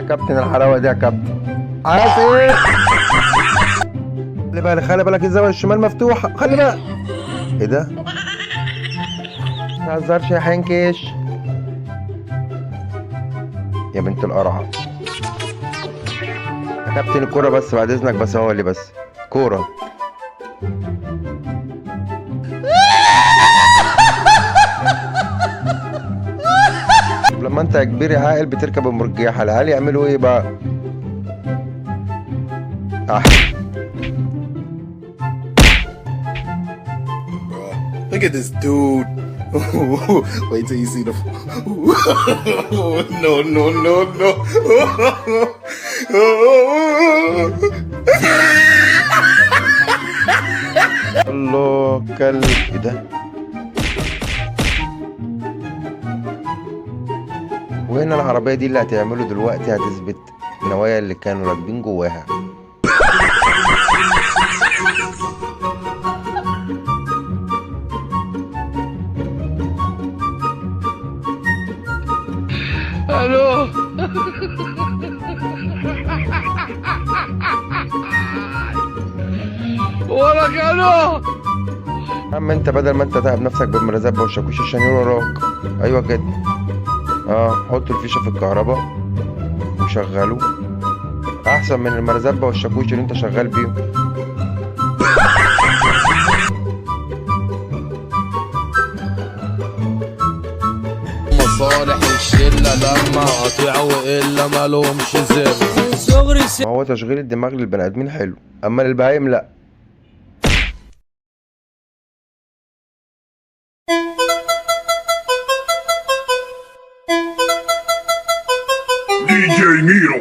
كابتن الحلاوه دي يا كابتن. عاصم خلي بالك الزاويه الشمال مفتوحه، خلي بالك. ايه ده؟ ما تهزرش يا حنكش يا بنت القرعه. يا كابتن الكوره بس بعد اذنك، بس هو اللي بس كوره. لما انت يا كبير يا عاقل بتركب المرجيحه، العيال يعملوا ايه بقى؟ Look at this dude. Wait till you see the. No, no, no, no. الله كلب. ايه ده؟ وهنا العربية دي اللي هتعمله دلوقتي هتثبت النوايا اللي كانوا راكبين جواها. الو. وراك الو. اما انت بدل ما انت تعب نفسك بالمرزبة والشاكوش عشان وراك. ايوه كده. حط الفيشة في الكهرباء وشغله احسن من المرزبة والشاكوش اللي انت شغال بيهم. مصالح الشلة لما قطيعوا الا مالهمش ذمة. ما هو تشغيل الدماغ للبني ادمين حلو، اما للبهايم لا. DJ Nero.